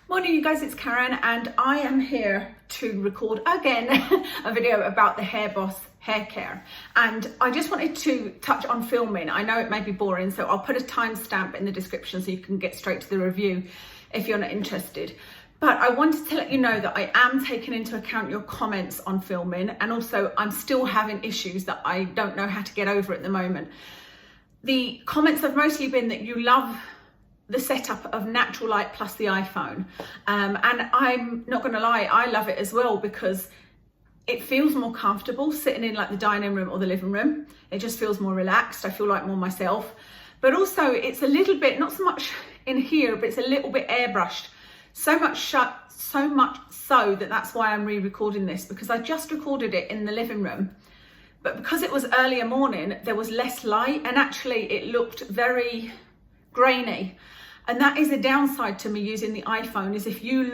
Morning you guys, it's Karen and I am here to record again a video about the Hair Boss hair care, and I just wanted to touch on filming. I know it may be boring, so I'll put a timestamp in the description so you can get straight to the review if you're not interested. But I wanted to let you know that I am taking into account your comments on filming, and also I'm still having issues that I don't know how to get over at the moment. The comments have mostly been that you love the setup of natural light plus the iPhone, and I'm not gonna lie, I love it as well because it feels more comfortable sitting in like the dining room or the living room. It just feels more relaxed. I feel like more myself, but also it's a little bit, not so much in here, but it's a little bit airbrushed, so much so that that's why I'm re-recording this, because I just recorded it in the living room, but because it was earlier morning there was less light and actually it looked very grainy. And that is a downside to me using the iPhone, is if you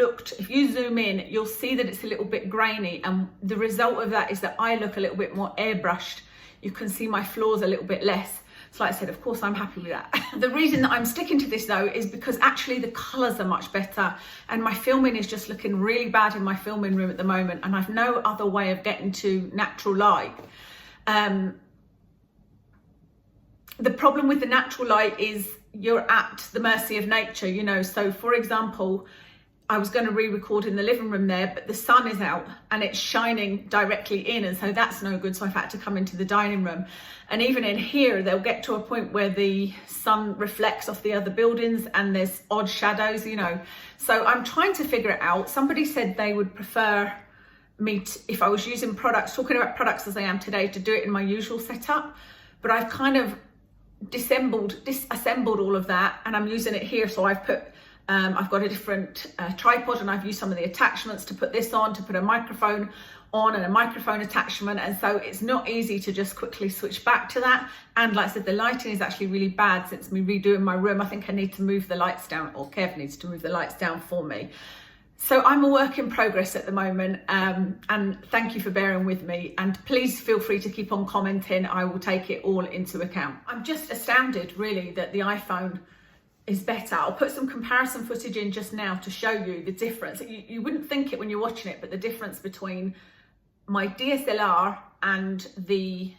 zoom in, you'll see that it's a little bit grainy, and the result of that is that I look a little bit more airbrushed. You can see my flaws a little bit less. So like I said, of course I'm happy with that. The reason that I'm sticking to this though is because actually the colours are much better, and my filming is just looking really bad in my filming room at the moment, and I've no other way of getting to natural light. The problem with the natural light is you're at the mercy of nature, you know. So for example, I was going to re-record in the living room there, but the sun is out and it's shining directly in, and so that's no good. So I've had to come into the dining room, and even in here they'll get to a point where the sun reflects off the other buildings and there's odd shadows, you know. So I'm trying to figure it out. Somebody said they would prefer me to, if I was using products, talking about products as I am today, to do it in my usual setup, but I've kind of disassembled all of that and I'm using it here. So I've put I've got a different tripod, and I've used some of the attachments to put this on, to put a microphone on and a microphone attachment, and so it's not easy to just quickly switch back to that. And like I said, the lighting is actually really bad since me redoing my room. I think I need to move the lights down, or Kev needs to move the lights down for me. So I'm a work in progress at the moment, and thank you for bearing with me, and please feel free to keep on commenting. I will take it all into account. I'm just astounded really that the iPhone is better. I'll put some comparison footage in just now to show you the difference. You wouldn't think it when you're watching it, but the difference between my DSLR and the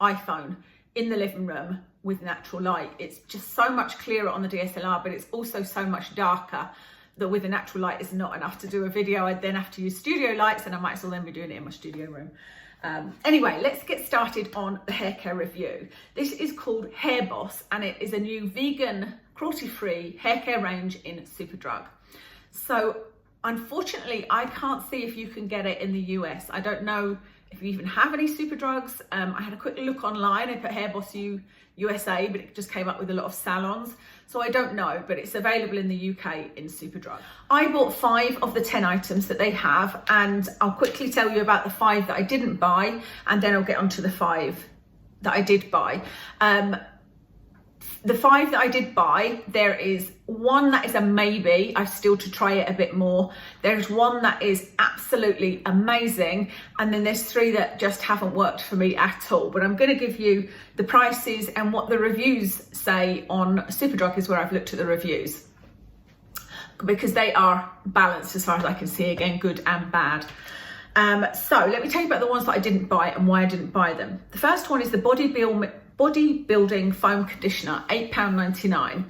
iPhone in the living room with natural light, it's just so much clearer on the DSLR, but it's also so much darker that with the natural light is not enough to do a video. I'd then have to use studio lights, and I might as well then be doing it in my studio room. Anyway, let's get started on the hair care review. This is called Hair Boss, and it is a new vegan, cruelty-free hair care range in Superdrug. So unfortunately, I can't see if you can get it in the US. I don't know if you even have any Superdrugs. I had a quick look online. I put Hair Boss USA, but it just came up with a lot of salons. So I don't know, but it's available in the UK in Superdrug. I bought 5 of the 10 items that they have, and I'll quickly tell you about the 5 that I didn't buy, and then I'll get onto the 5 that I did buy. The 5 that I did buy, there is one that is a maybe. I've still to try it a bit more. There's one that is absolutely amazing, and then there's 3 that just haven't worked for me at all. But I'm going to give you the prices and what the reviews say on Superdrug, is where I've looked at the reviews, because they are balanced as far as I can see, again, good and bad. So let me tell you about the ones that I didn't buy and why I didn't buy them. The first one is the bodybuilding foam conditioner, £8.99.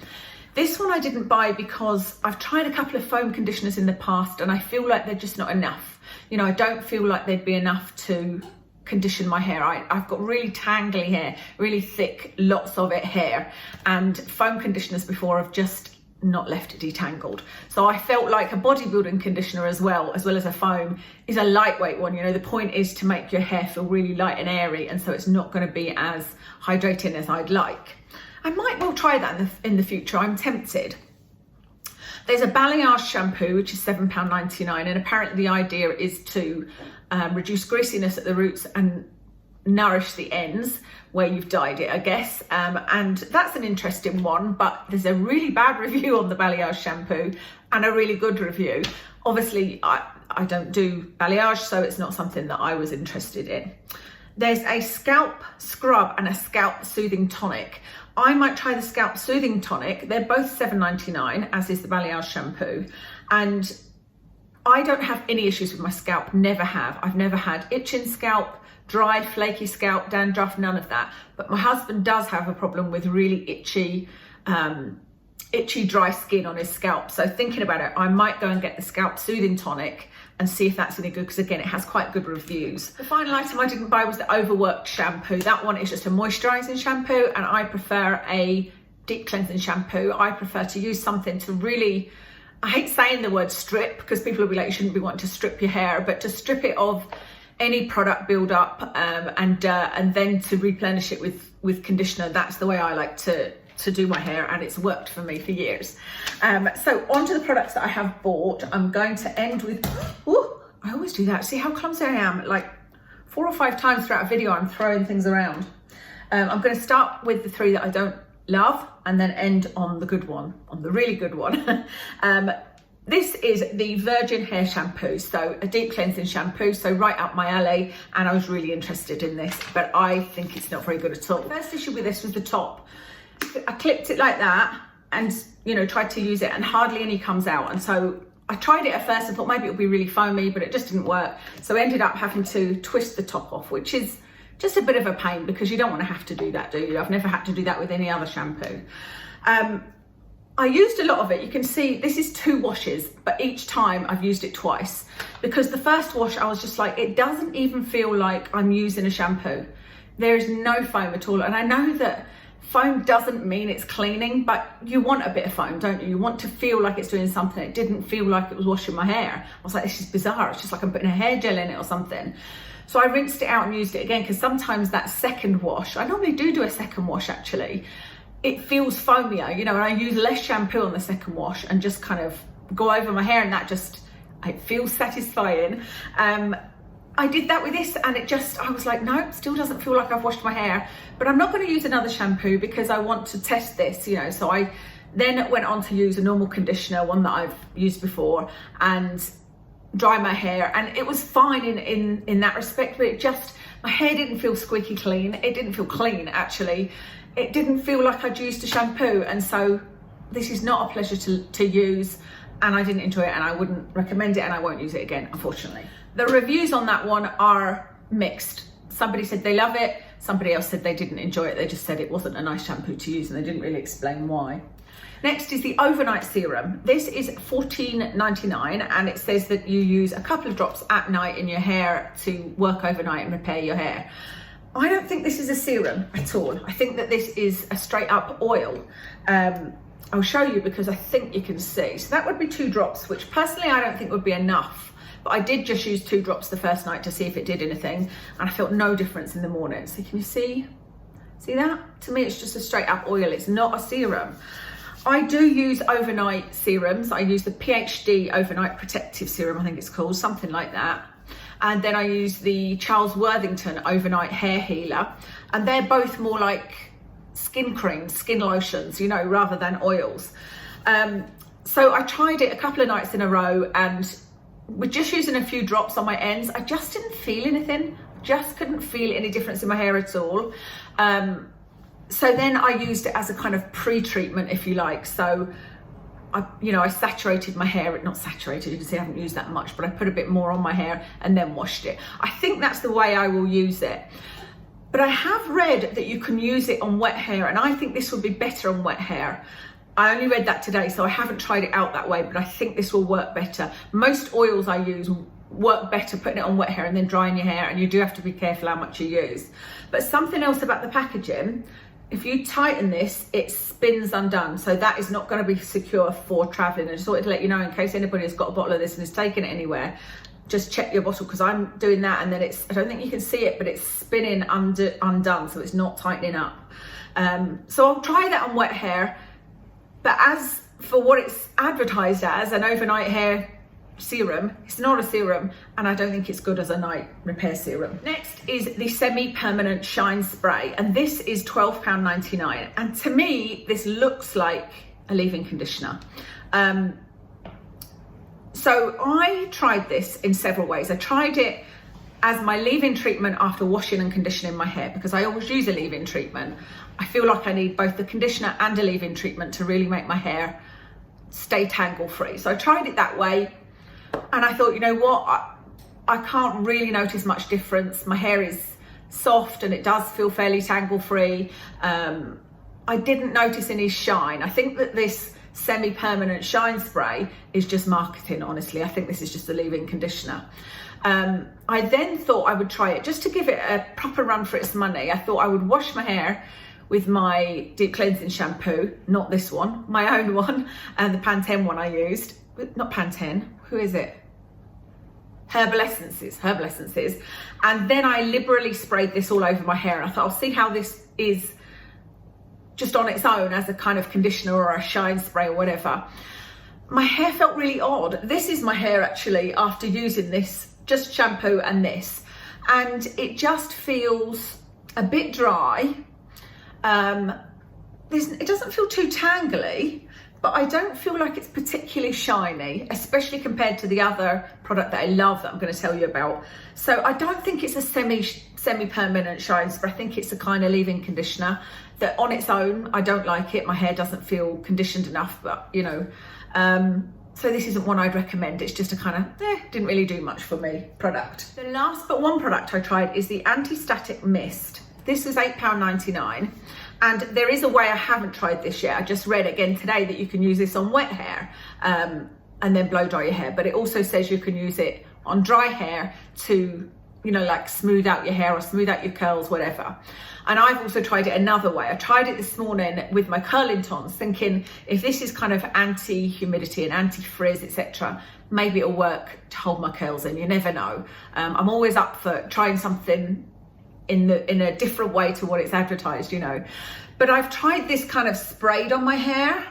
This one I didn't buy because I've tried a couple of foam conditioners in the past and I feel like they're just not enough. You know, I don't feel like they'd be enough to condition my hair. I've got really tangly hair, really thick, lots of it hair, and foam conditioners before have just not left it detangled. So I felt like a bodybuilding conditioner as well as a foam is a lightweight one. You know, the point is to make your hair feel really light and airy, and so it's not going to be as hydrating as I'd like. I might well try that in the future. I'm tempted. There's a balayage shampoo, which is £7.99, and apparently the idea is to reduce greasiness at the roots and nourish the ends where you've dyed it, I guess. And that's an interesting one, but there's a really bad review on the balayage shampoo and a really good review. Obviously, I don't do balayage, so it's not something that I was interested in. There's a scalp scrub and a scalp soothing tonic. I might try the Scalp Soothing Tonic. They're both $7.99, as is the Balayage shampoo. And I don't have any issues with my scalp, never have. I've never had itching scalp, dry, flaky scalp, dandruff, none of that. But my husband does have a problem with really itchy, dry skin on his scalp. So thinking about it, I might go and get the Scalp Soothing Tonic and see if that's any good, because again, it has quite good reviews. The final item I didn't buy was the Overworked shampoo. That one is just a moisturizing shampoo, and I prefer a deep cleansing shampoo. I prefer to use something to really, I hate saying the word strip, because people will be like, you shouldn't be wanting to strip your hair, but to strip it of any product build-up and then to replenish it with conditioner. That's the way I like to do my hair, and it's worked for me for years. So onto the products that I have bought. I'm going to end with, ooh, I always do that. See how clumsy I am? Like 4 or 5 times throughout a video, I'm throwing things around. I'm going to start with the 3 that I don't love, and then end on the good one, on the really good one. This is the Virgin hair shampoo, so a deep cleansing shampoo, so right up my alley, and I was really interested in this, but I think it's not very good at all. The first issue with this was the top. I clipped it like that and, you know, tried to use it, and hardly any comes out. And so I tried it at first and thought maybe it would be really foamy, but it just didn't work. So I ended up having to twist the top off, which is just a bit of a pain, because you don't want to have to do that, do you? I've never had to do that with any other shampoo. I used a lot of it. You can see this is 2 washes, but each time I've used it twice, because the first wash I was just like, it doesn't even feel like I'm using a shampoo. There is no foam at all. And I know that foam doesn't mean it's cleaning, but you want a bit of foam, don't you? You want to feel like it's doing something. It didn't feel like it was washing my hair. I was like, this is bizarre. It's just like I'm putting a hair gel in it or something. So I rinsed it out and used it again, because sometimes that second wash, I normally do a second wash actually, it feels foamier, you know, and I use less shampoo on the second wash and just kind of go over my hair, and that just, it feels satisfying. I did that with this, and it just, I was like, no, still doesn't feel like I've washed my hair, but I'm not going to use another shampoo because I want to test this, you know. So I then went on to use a normal conditioner, one that I've used before, and dry my hair, and it was fine in that respect, but it just, my hair didn't feel squeaky clean. It didn't feel clean, actually. It didn't feel like I'd used a shampoo, and so this is not a pleasure to use, and I didn't enjoy it, and I wouldn't recommend it, and I won't use it again, unfortunately. The reviews on that one are mixed. Somebody said they love it, somebody else said they didn't enjoy it. They just said it wasn't a nice shampoo to use, and they didn't really explain why. Next is the Overnight Serum. This is $14.99, and it says that you use a couple of drops at night in your hair to work overnight and repair your hair. I don't think this is a serum at all. I think that this is a straight up oil. I'll show you, because I think you can see. So that would be 2 drops, which personally I don't think would be enough. But I did just use 2 drops the first night to see if it did anything, and I felt no difference in the morning. So can you see that? To me, it's just a straight up oil. It's not a serum. I do use overnight serums. I use the PhD Overnight Protective Serum, I think it's called, something like that. And then I use the Charles Worthington Overnight Hair Healer. And they're both more like skin creams, skin lotions, you know, rather than oils. So I tried it a couple of nights in a row, and with just using a few drops on my ends, I just didn't feel anything. Just couldn't feel any difference in my hair at all. So then I used it as a kind of pre-treatment, if you like. So I saturated my hair, not saturated, you can see I haven't used that much, but I put a bit more on my hair and then washed it. I think that's the way I will use it. But I have read that you can use it on wet hair, and I think this would be better on wet hair. I only read that today, so I haven't tried it out that way, but I think this will work better. Most oils I use work better putting it on wet hair and then drying your hair, and you do have to be careful how much you use. But something else about the packaging, if you tighten this, it spins undone. So that is not going to be secure for traveling. I just wanted to let you know, in case anybody has got a bottle of this and is taking it anywhere, just check your bottle, because I'm doing that, and then I don't think you can see it, but it's spinning undone, so it's not tightening up. So I'll try that on wet hair. But as for what it's advertised as, an overnight hair serum, it's not a serum, and I don't think it's good as a night repair serum. Next is the semi-permanent shine spray, and this is £12.99, and to me this looks like a leave-in conditioner. So I tried this in several ways. I tried it as my leave-in treatment after washing and conditioning my hair, because I always use a leave-in treatment. I feel like I need both the conditioner and a leave-in treatment to really make my hair stay tangle free. So I tried it that way, and I thought, you know what, I can't really notice much difference. My hair is soft and it does feel fairly tangle free. I didn't notice any shine. I think that this semi-permanent shine spray is just marketing, honestly. I think this is just a leave-in conditioner. I then thought I would try it just to give it a proper run for its money. I thought I would wash my hair with my deep cleansing shampoo, not this one, my own one, and the Pantene one I used. Not Pantene, who is it? Herbal Essences. And then I liberally sprayed this all over my hair. And I thought, I'll see how this is just on its own as a kind of conditioner or a shine spray or whatever. My hair felt really odd. This is my hair actually after using this, just shampoo and this. And it just feels a bit dry. It doesn't feel too tangly, but I don't feel like it's particularly shiny, especially compared to the other product that I love that I'm going to tell you about. So I don't think it's a semi-permanent shine spray. I think it's a kind of leave-in conditioner that on its own, I don't like it. My hair doesn't feel conditioned enough, but you know, so this isn't one I'd recommend. It's just a kind of, didn't really do much for me product. The last but one product I tried is the Anti-Static Mist. This was £8.99. And there is a way, I haven't tried this yet. I just read again today that you can use this on wet hair and then blow dry your hair. But it also says you can use it on dry hair to, you know, like smooth out your hair or smooth out your curls, whatever. And I've also tried it another way. I tried it this morning with my curling tons, thinking if this is kind of anti-humidity and anti-frizz, etc., maybe it'll work to hold my curls in. You never know. I'm always up for trying something in a different way to what it's advertised, you know. But I've tried this kind of sprayed on my hair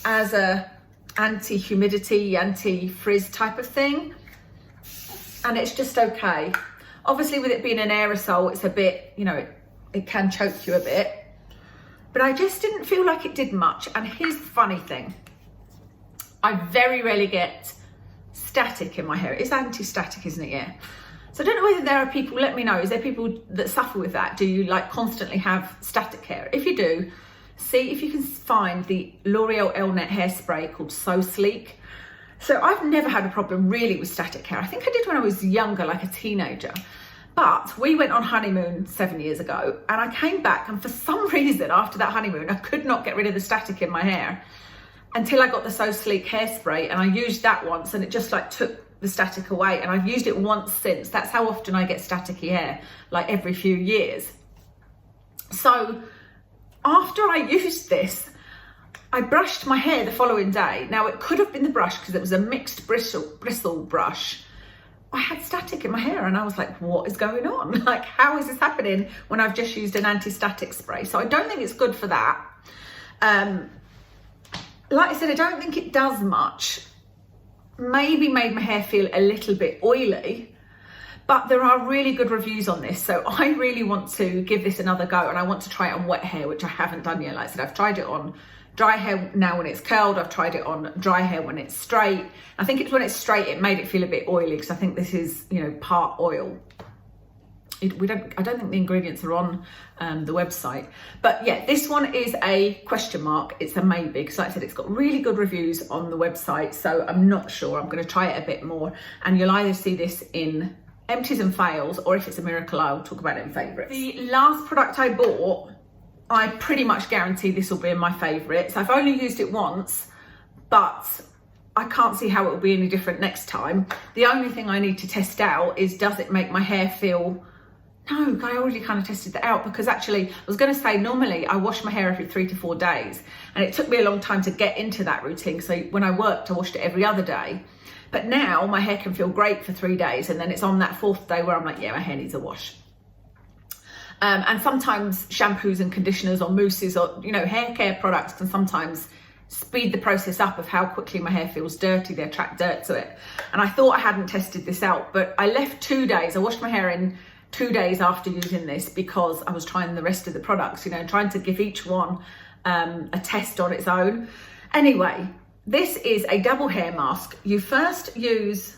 as a anti-humidity, anti-frizz type of thing, and it's just okay. Obviously with it being an aerosol, it's a bit, you know, it can choke you a bit, but I just didn't feel like it did much. And here's the funny thing, I very rarely get static in my hair. It's anti-static, isn't it? Yeah. So I don't know whether there are people, let me know, is there people that suffer with that? Do you like constantly have static hair? If you do, see if you can find the L'Oreal Elnet hairspray called So Sleek. So I've never had a problem really with static hair. I think I did when I was younger, like a teenager. But we went on honeymoon 7 years ago and I came back, and for some reason after that honeymoon, I could not get rid of the static in my hair until I got the So Sleek hairspray, and I used that once and it just like took the static away, and I've used it once since. That's how often I get staticky hair, like every few years. So after I used this, I brushed my hair the following day. Now it could have been the brush because it was a mixed bristle brush. I had static in my hair and I was like, what is going on? Like, how is this happening when I've just used an anti-static spray? So I don't think it's good for that. Like I said, I don't think it does much. Maybe made my hair feel a little bit oily, but there are really good reviews on this. So I really want to give this another go, and I want to try it on wet hair, which I haven't done yet. Like I said, I've tried it on dry hair now when it's curled. I've tried it on dry hair when it's straight. I think it's when it's straight, it made it feel a bit oily because I think this is, you know, part oil. I don't think the ingredients are on the website, but yeah, this one is a question mark. It's a maybe, because like I said, it's got really good reviews on the website, so I'm not sure. I'm going to try it a bit more, and you'll either see this in empties and fails, or if it's a miracle, I'll talk about it in favourites. The last product I bought, I pretty much guarantee this will be in my favourites. I've only used it once, but I can't see how it will be any different next time. The only thing I need to test out is, does it make my hair feel... No, I already kind of tested that out, because actually I was going to say normally I wash my hair every 3 to 4 days, and it took me a long time to get into that routine. So when I worked, I washed it every other day. But now my hair can feel great for 3 days, and then it's on that 4th day where I'm like, yeah, my hair needs a wash. And sometimes shampoos and conditioners or mousses or, you know, hair care products can sometimes speed the process up of how quickly my hair feels dirty. They attract dirt to it. And I thought I hadn't tested this out, but I left 2 days. I washed my hair in 2 days after using this because I was trying the rest of the products, you know, trying to give each one a test on its own. Anyway, this is a double hair mask. You first use,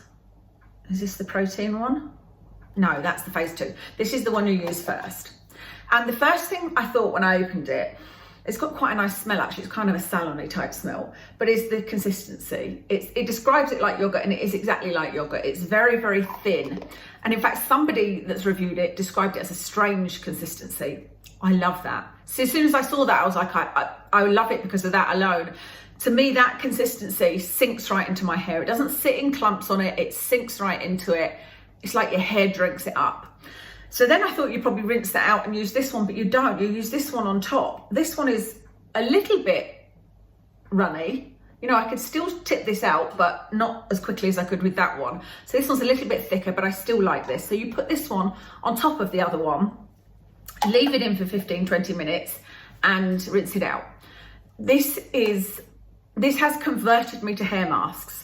is this the protein one? No, that's the phase 2. This is the one you use first. And the first thing I thought when I opened it, it's got quite a nice smell actually, it's kind of a salon-y type smell, but it's the consistency. It describes it like yogurt, and it is exactly like yogurt. It's very, very thin. And in fact, somebody that's reviewed it described it as a strange consistency. I love that. So as soon as I saw that, I was like, I love it because of that alone. To me, that consistency sinks right into my hair. It doesn't sit in clumps on it, it sinks right into it. It's like your hair drinks it up. So then I thought you'd probably rinse that out and use this one, but you don't. You use this one on top. This one is a little bit runny. You know, I could still tip this out, but not as quickly as I could with that one. So this one's a little bit thicker, but I still like this. So you put this one on top of the other one, leave it in for 15, 20 minutes and rinse it out. This has converted me to hair masks.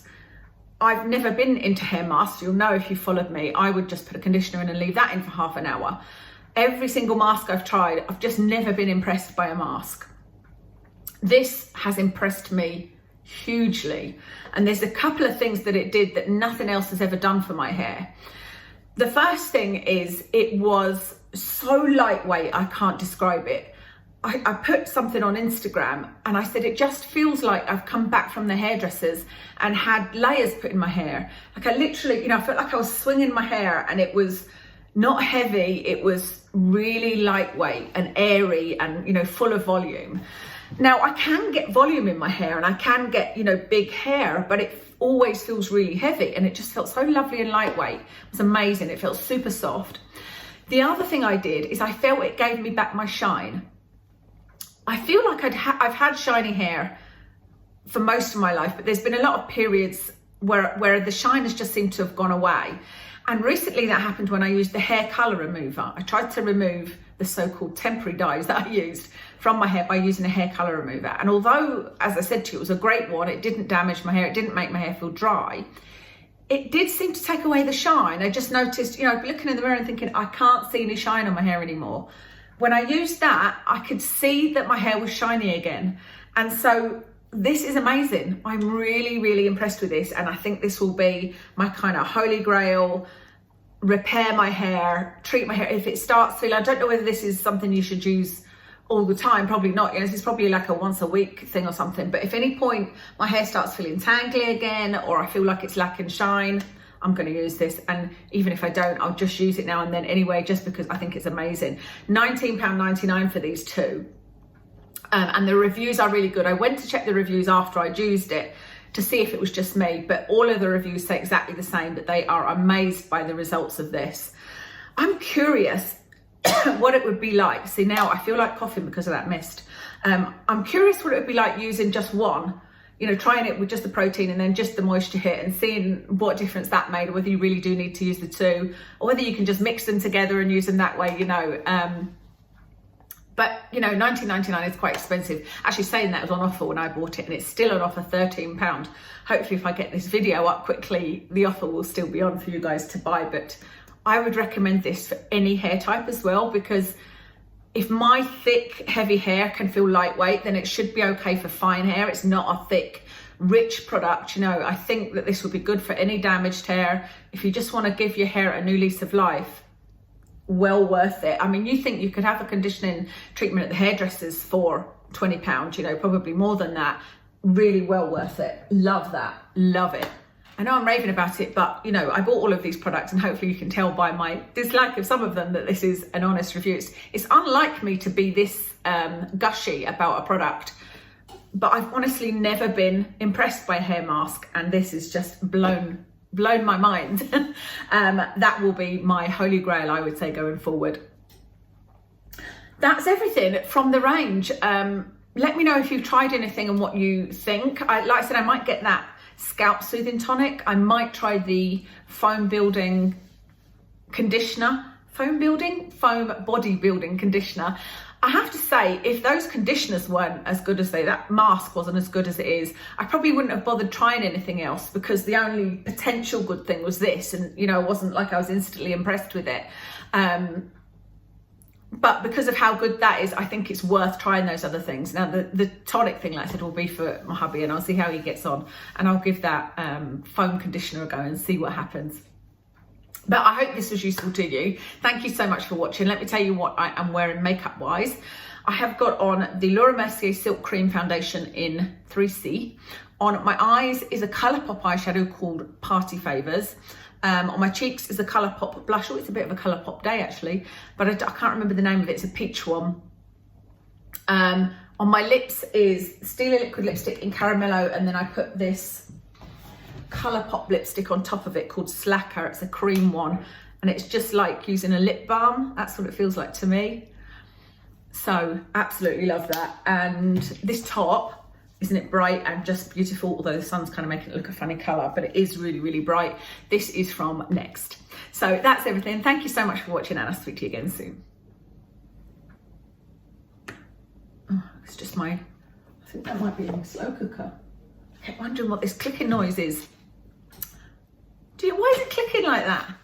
I've never been into hair masks. You'll know if you followed me, I would just put a conditioner in and leave that in for half an hour. Every single mask I've tried, I've just never been impressed by a mask. This has impressed me hugely. And there's a couple of things that it did that nothing else has ever done for my hair. The first thing is it was so lightweight, I can't describe it. I put something on Instagram and I said, it just feels like I've come back from the hairdressers and had layers put in my hair. Like I literally, you know, I felt like I was swinging my hair, and it was not heavy. It was really lightweight and airy and, you know, full of volume. Now I can get volume in my hair and I can get, you know, big hair, but it always feels really heavy, and it just felt so lovely and lightweight. It was amazing. It felt super soft. The other thing I did is I felt it gave me back my shine. I feel like I've had shiny hair for most of my life, but there's been a lot of periods where the shine has just seemed to have gone away. And recently that happened when I used the hair color remover. I tried to remove the so-called temporary dyes that I used from my hair by using a hair color remover. And although, as I said to you, it was a great one, it didn't damage my hair, it didn't make my hair feel dry, it did seem to take away the shine. I just noticed, you know, looking in the mirror and thinking, I can't see any shine on my hair anymore. When I used that, I could see that my hair was shiny again. And so this is amazing. I'm really, really impressed with this. And I think this will be my kind of holy grail, repair my hair, treat my hair. If it starts feeling, I don't know whether this is something you should use all the time, probably not. You know, this is probably like a once a week thing or something. But if any point my hair starts feeling tangly again, or I feel like it's lacking shine, I'm going to use this. And even if I don't, I'll just use it now and then anyway, just because I think it's amazing. £19.99 for these two. And the reviews are really good. I went to check the reviews after I'd used it to see if it was just me, but all of the reviews say exactly the same, that they are amazed by the results of this. I'm curious what it would be like. See, now I feel like coughing because of that mist. I'm curious what it would be like using just one, you know, trying it with just the protein and then just the moisture hit, and seeing what difference that made, or whether you really do need to use the two, or whether you can just mix them together and use them that way, you know. But, you know, £19.99 is quite expensive. Actually, saying that, was on offer when I bought it, and it's still on offer, £13. Hopefully, if I get this video up quickly, the offer will still be on for you guys to buy. But I would recommend this for any hair type as well, because if my thick, heavy hair can feel lightweight, then it should be okay for fine hair. It's not a thick, rich product. You know, I think that this would be good for any damaged hair. If you just want to give your hair a new lease of life, well worth it. I mean, you think you could have a conditioning treatment at the hairdressers for £20, you know, probably more than that. Really well worth it. Love that. Love it. I know I'm raving about it, but, you know, I bought all of these products, and hopefully you can tell by my dislike of some of them that this is an honest review. It's unlike me to be this gushy about a product, but I've honestly never been impressed by a hair mask, and this is just blown my mind. That will be my holy grail, I would say, going forward. That's everything from the range. Let me know if you've tried anything and what you think. Like I said, I might get that scalp soothing tonic. I might try the foam building conditioner. Foam body building conditioner. I have to say, if those conditioners weren't as good as that mask wasn't as good as it is, I probably wouldn't have bothered trying anything else, because the only potential good thing was this, and, you know, it wasn't like I was instantly impressed with it. But because of how good that is, I think it's worth trying those other things. Now, the tonic thing, like I said, will be for my hubby, and I'll see how he gets on, and I'll give that foam conditioner a go and see what happens. But I hope this was useful to you. Thank you so much for watching. Let me tell you what I am wearing makeup wise. I have got on the Laura Mercier Silk Cream Foundation in 3C. On my eyes is a Colourpop eyeshadow called Party Favors. On my cheeks is a Colourpop blush. Oh, it's a bit of a Colourpop day actually, but I can't remember the name of it. It's a peach one. On my lips is Stila liquid lipstick in Caramello, and then I put this Colourpop lipstick on top of it called Slacker. It's a cream one, and it's just like using a lip balm. That's what it feels like to me. So absolutely love that. And this top, isn't it bright and just beautiful? Although the sun's kind of making it look a funny colour, but it is really, really bright. This is from Next. So that's everything. Thank you so much for watching, and I'll speak to you again soon. Oh, it's just I think that might be in the slow cooker. I kept wondering what this clicking noise is. Why is it clicking like that?